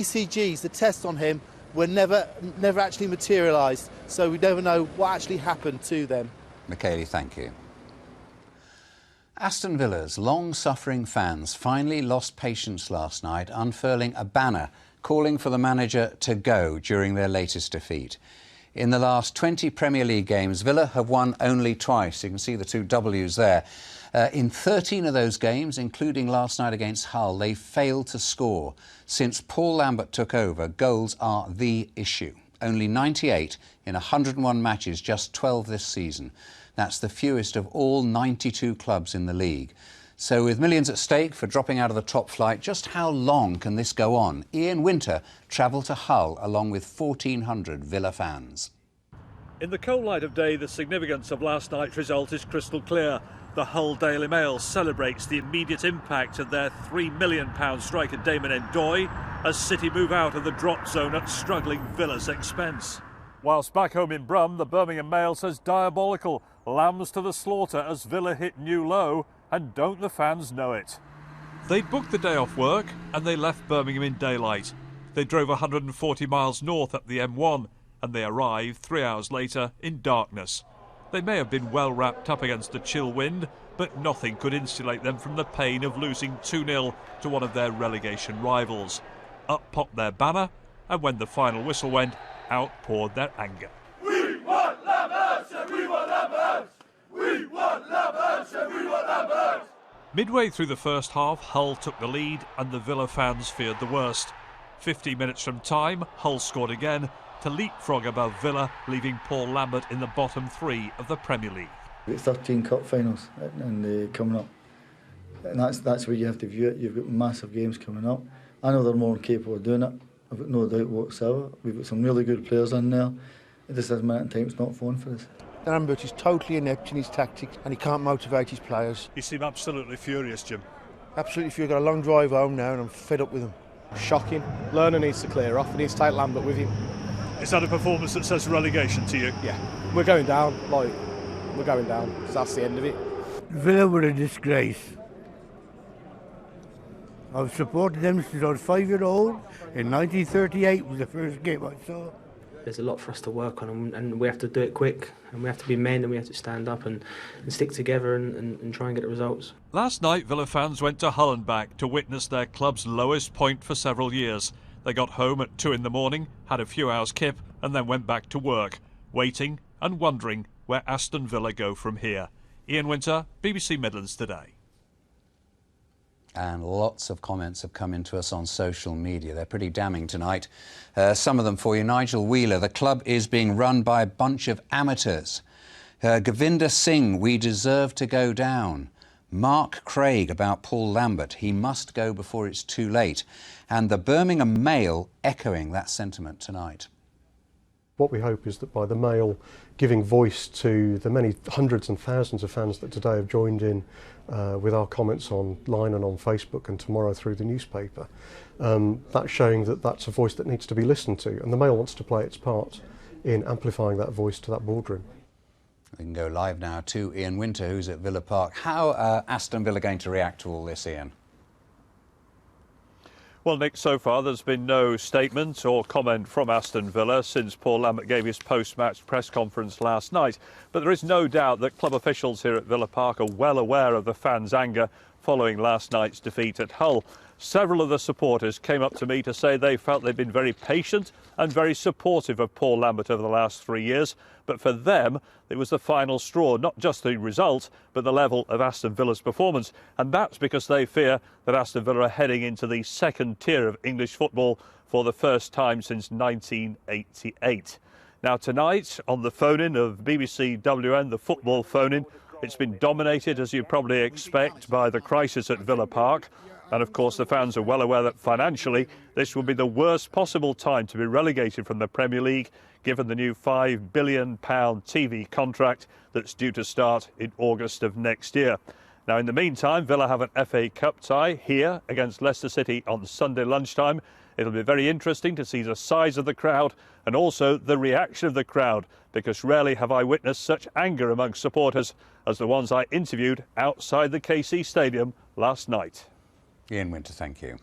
ECGs, the tests on him, were never actually materialised, so we never know what actually happened to them. Michaeli, thank you. Aston Villa's long-suffering fans finally lost patience last night, unfurling a banner calling for the manager to go during their latest defeat. In the last 20 Premier League games, Villa have won only twice. You can see the two W's there. In 13 of those games, including last night against Hull, they failed to score. Since Paul Lambert took over, goals are the issue. Only 98 in 101 matches, just 12 this season. That's the fewest of all 92 clubs in the league. So with millions at stake for dropping out of the top flight, just how long can this go on? Ian Winter travelled to Hull along with 1,400 Villa fans. In the cold light of day, the significance of last night's result is crystal clear. The Hull Daily Mail celebrates the immediate impact of their £3 million striker Damon Ndoye as City move out of the drop zone at struggling Villa's expense. Whilst back home in Brum, the Birmingham Mail says diabolical. Lambs to the slaughter as Villa hit new low, and don't the fans know it? They'd booked the day off work and they left Birmingham in daylight. They drove 140 miles north up the M1 and they arrived 3 hours later in darkness. They may have been well wrapped up against a chill wind, but nothing could insulate them from the pain of losing 2-0 to one of their relegation rivals. Up popped their banner, and when the final whistle went, out poured their anger. We want Lambert, and we want Lambert! We want Lambert, and we want Lambert! Midway through the first half, Hull took the lead and the Villa fans feared the worst. 50 minutes from time, Hull scored again to leapfrog above Villa, leaving Paul Lambert in the bottom three of the Premier League. We've got 13 cup finals and coming up, and that's where you have to view it. You've got massive games coming up. I know they're more than capable of doing it. I've got no doubt whatsoever. We've got some really good players in there. It just has minute in time, it's not fun for us. Lambert is totally inept in his tactics and he can't motivate his players. You seem absolutely furious, Jim. Absolutely furious. Got a long drive home now and I'm fed up with him. Shocking. Lerner needs to clear off. He needs to take Lambert with him. Is that a performance that says relegation to you? Yeah. We're going down. We're going down. So that's the end of it. Villa were a disgrace. I've supported them since I was 5-year-old. In 1938 was the first game I saw. There's a lot for us to work on, and we have to do it quick, and we have to be men, and we have to stand up and stick together and try and get the results. Last night, Villa fans went to Hull and back to witness their club's lowest point for several years. They got home at 2 in the morning, had a few hours kip, and then went back to work, waiting and wondering where Aston Villa go from here. Ian Winter, BBC Midlands Today. And lots of comments have come into us on social media. They're pretty damning tonight. Some of them for you. Nigel Wheeler, the club is being run by a bunch of amateurs. Govinda Singh, we deserve to go down. Mark Craig about Paul Lambert, he must go before it's too late. And the Birmingham Mail echoing that sentiment tonight. What we hope is that by the Mail giving voice to the many hundreds and thousands of fans that today have joined in with our comments online and on Facebook and tomorrow through the newspaper, that's showing that that's a voice that needs to be listened to, and the Mail wants to play its part in amplifying that voice to that boardroom. We can go live now to Ian Winter, who's at Villa Park. How are Aston Villa going to react to all this, Ian? Well, Nick, so far there's been no statement or comment from Aston Villa since Paul Lambert gave his post-match press conference last night. But there is no doubt that club officials here at Villa Park are well aware of the fans' anger following last night's defeat at Hull. Several of the supporters came up to me to say they felt they'd been very patient and very supportive of Paul Lambert over the last 3 years. But for them, it was the final straw, not just the result, but the level of Aston Villa's performance. And that's because they fear that Aston Villa are heading into the second tier of English football for the first time since 1988. Now, tonight, on the phone-in of BBC WN, the football phone-in, it's been dominated, as you probably expect, by the crisis at Villa Park. And of course, the fans are well aware that financially, this will be the worst possible time to be relegated from the Premier League, given the new £5 billion TV contract that's due to start in August of next year. Now, in the meantime, Villa have an FA Cup tie here against Leicester City on Sunday lunchtime. It'll be very interesting to see the size of the crowd and also the reaction of the crowd, because rarely have I witnessed such anger among supporters as the ones I interviewed outside the KC Stadium last night. Ian Winter, thank you.